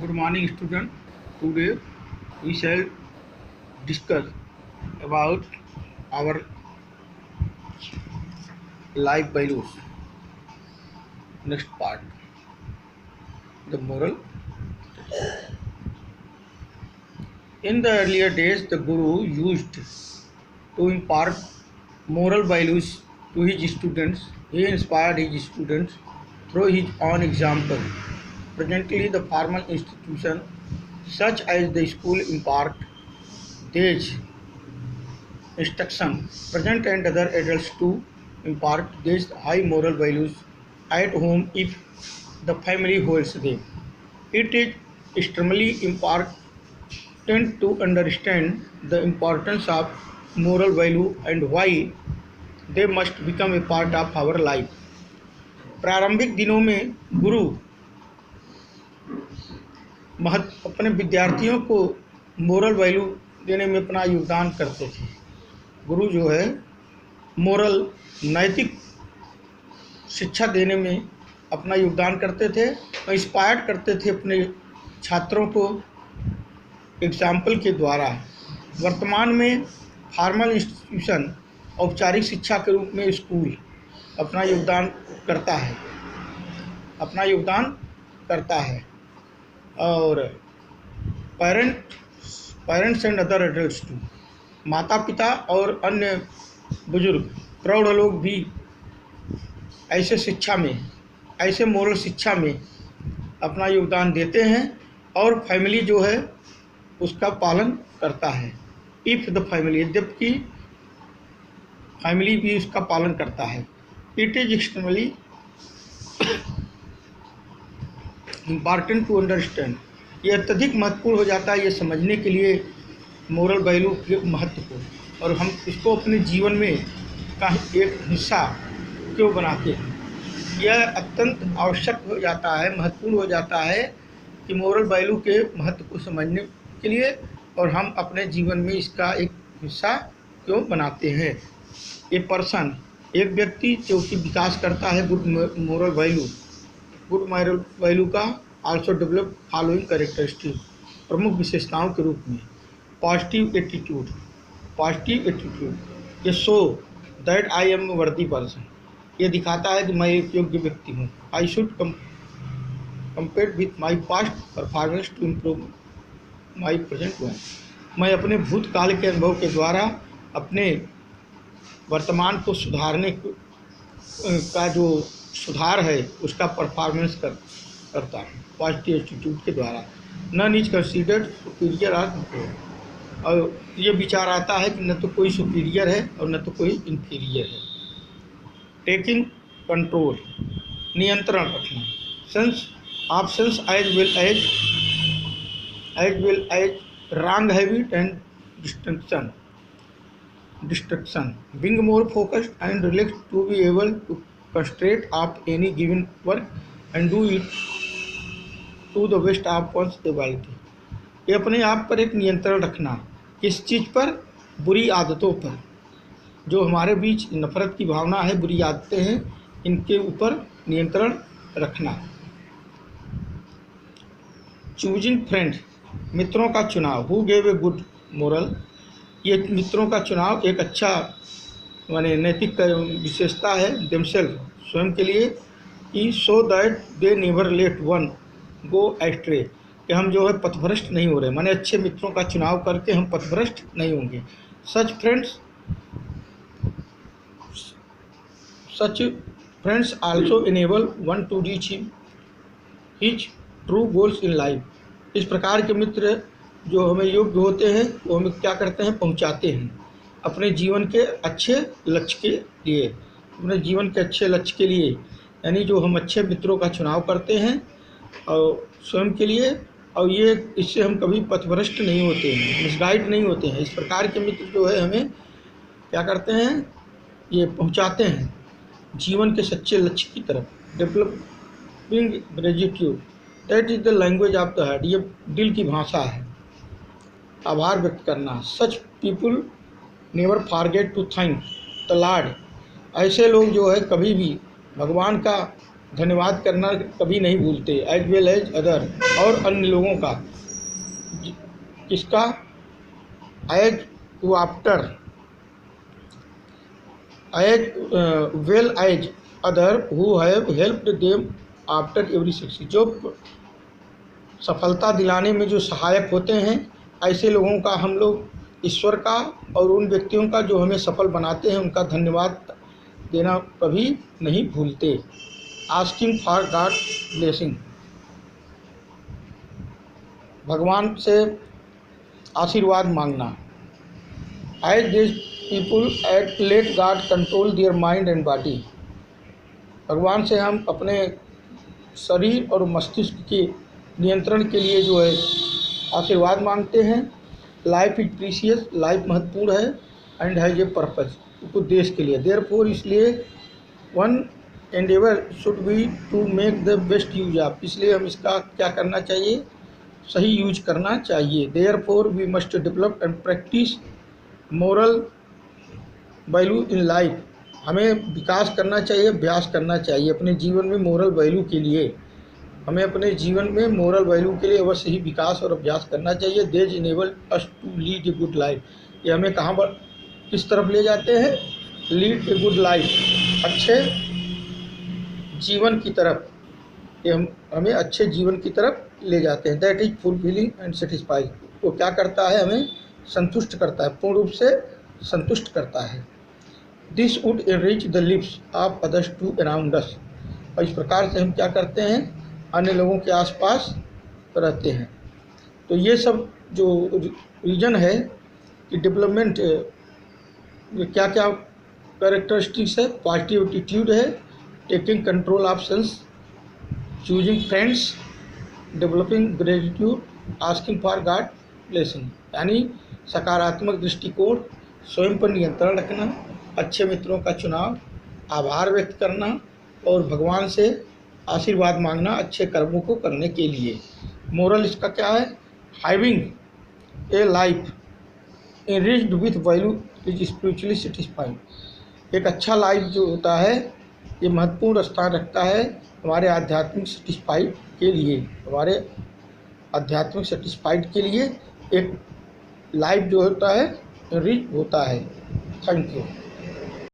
Good morning, student. Today we shall discuss about our life values. Next part, the moral. In the earlier days, the Guru used to impart moral values to his students. He inspired his students through his own example. Presently, the formal institution, such as the school, impart these instruction present and other adults to impart these high moral values at home if the family holds them. It is extremely important to understand the importance of moral value and why they must become a part of our life. प्रारंभिक दिनों में गुरु अपने विद्यार्थियों को moral value देने में अपना योगदान करते थे। गुरु जो है मोरल नैतिक शिक्षा देने में अपना योगदान करते थे और इंस्पायर्ड करते थे अपने छात्रों को एग्जाम्पल के द्वारा। वर्तमान में फॉर्मल इंस्टीट्यूशन औपचारिक शिक्षा के रूप में स्कूल अपना योगदान करता है और parents and other adults too, माता पिता और अन्य बुजुर्ग प्रौढ़ लोग भी ऐसे मोरल शिक्षा में अपना योगदान देते हैं और फैमिली जो है उसका पालन करता है। इफ़ द फैमिली, जबकि फैमिली भी उसका पालन करता है। It is extremely important to understand, ये अत्यधिक महत्वपूर्ण हो जाता है ये समझने के लिए मोरल वैल्यू के महत्व को, और हम इसको अपने जीवन में का एक हिस्सा क्यों बनाते हैं। यह अत्यंत आवश्यक हो जाता है, महत्वपूर्ण हो जाता है कि मोरल वैल्यू के महत्व को समझने के लिए, और हम अपने जीवन में इसका एक हिस्सा क्यों बनाते हैं। ए पर्सन, एक व्यक्ति जो कि विकास करता है गुड मोरल वैल्यू का आल्सो डेवलप फॉलोइंग कैरेक्टरिस्टिक, प्रमुख विशेषताओं के रूप में। पॉजिटिव एटीट्यूड, ये show that I am worthy person, ये दिखाता है कि मैं एक योग्य व्यक्ति हूँ। I should compare with my past performance to improve my present one, मैं अपने भूतकाल के अनुभव के द्वारा अपने वर्तमान को सुधारने का जो सुधार है उसका परफॉर्मेंस करता है पॉजिटिव एटीट्यूड के द्वारा। नन इज कंसीडर्ड सुपीरियर और ये विचार आता है कि न तो कोई सुपीरियर है और न तो कोई इन्फीरियर है। टेकिंग कंट्रोल, नियंत्रण रखना। Sense as well as wrong habit and distraction, being more focused and relaxed to be able to concentrate of any given work and do it to the best of one's ability। ये अपने आप पर एक नियंत्रण रखना, किस चीज़ पर, बुरी आदतों पर। जो हमारे बीच नफरत की भावना है, बुरी आदतें हैं, इनके ऊपर नियंत्रण रखना। चूजिंग फ्रेंड, मित्रों का चुनाव। Who gave a good moral, ये मित्रों का चुनाव एक अच्छा माने नैतिक विशेषता है देमसेल्फ, स्वयं के लिए, कि so that they never let one go ashtray, कि हम जो है पथभ्रष्ट नहीं हो रहे, माने अच्छे मित्रों का चुनाव करके हम पथभ्रष्ट नहीं होंगे। सच friends also enable one two reach his true goals in life. इस प्रकार के मित्र जो हमें योग्य होते हैं वो हमें क्या करते हैं, पहुंचाते हैं अपने जीवन के अच्छे लक्ष्य के लिए। यानी जो हम अच्छे मित्रों का चुनाव करते हैं और स्वयं के लिए, और ये इससे हम कभी पथभ्रष्ट नहीं होते हैं, मिसगाइड नहीं होते हैं। इस प्रकार के मित्र जो है हमें क्या करते हैं, ये पहुंचाते हैं जीवन के सच्चे लक्ष्य की तरफ। Developing gratitude, that is the language of the heart, ये दिल की भाषा है, आभार व्यक्त करना। Such people never forget to thank the lord, ऐसे लोग जो है कभी भी भगवान का धन्यवाद करना कभी नहीं भूलते। एज वेल एज अदर, और अन्य लोगों का, किसका, as to after as well as other who have helped them after every success, जो सफलता दिलाने में जो सहायक होते हैं, ऐसे लोगों का हम लोग ईश्वर का और उन व्यक्तियों का जो हमें सफल बनाते हैं उनका धन्यवाद देना कभी नहीं भूलते। आस्किंग फॉर गॉड ब्लेसिंग, भगवान से आशीर्वाद मांगना। As this people at let God control their mind and body, भगवान से हम अपने शरीर और मस्तिष्क के नियंत्रण के लिए जो है आशीर्वाद मांगते हैं। लाइफ इज प्रीशियस, लाइफ महत्वपूर्ण है, एंड हैज ए पर्पज, उद्देश्य के लिए। देयरफॉर, इसलिए one endeavour should be to make the best use of, इसलिए हम इसका क्या करना चाहिए, सही यूज करना चाहिए। Therefore we must develop and practise moral value in life, हमें विकास करना चाहिए, अभ्यास करना चाहिए अपने जीवन में मोरल वैल्यू के लिए। हमें अपने जीवन में मोरल वैल्यू के लिए अवश्य ही विकास और अभ्यास करना चाहिए। These enable us to lead a good life, ये हमें कहाँ पर किस तरफ ले जाते हैं, लीड ए गुड लाइफ, अच्छे जीवन की तरफ, ये हमें अच्छे जीवन की तरफ ले जाते हैं। That is fulfilling and satisfying, वो क्या करता है, हमें संतुष्ट करता है, पूर्ण रूप से संतुष्ट करता है। This would enrich the lives of others to around us, और इस प्रकार से हम क्या करते हैं, अन्य लोगों के आसपास रहते हैं। तो ये सब जो रीजन है कि डेवलपमेंट क्या क्या कैरेक्टरिस्टिक्स है, पॉजिटिव एटीट्यूड है, taking control of sense, choosing friends, developing gratitude, asking for God blessing, यानी सकारात्मक दृष्टिकोण, स्वयं पर नियंत्रण रखना, अच्छे मित्रों का चुनाव, आभार व्यक्त करना और भगवान से आशीर्वाद मांगना अच्छे कर्मों को करने के लिए। मोरल इसका क्या है, having a life enriched with value is spiritually satisfying, एक अच्छा लाइफ जो होता है ये महत्वपूर्ण स्थान रखता है हमारे आध्यात्मिक सेटिस्फाइड के लिए, हमारे आध्यात्मिक सेटिस्फाइड के लिए एक लाइफ जो होता है रिच होता है। Thank you.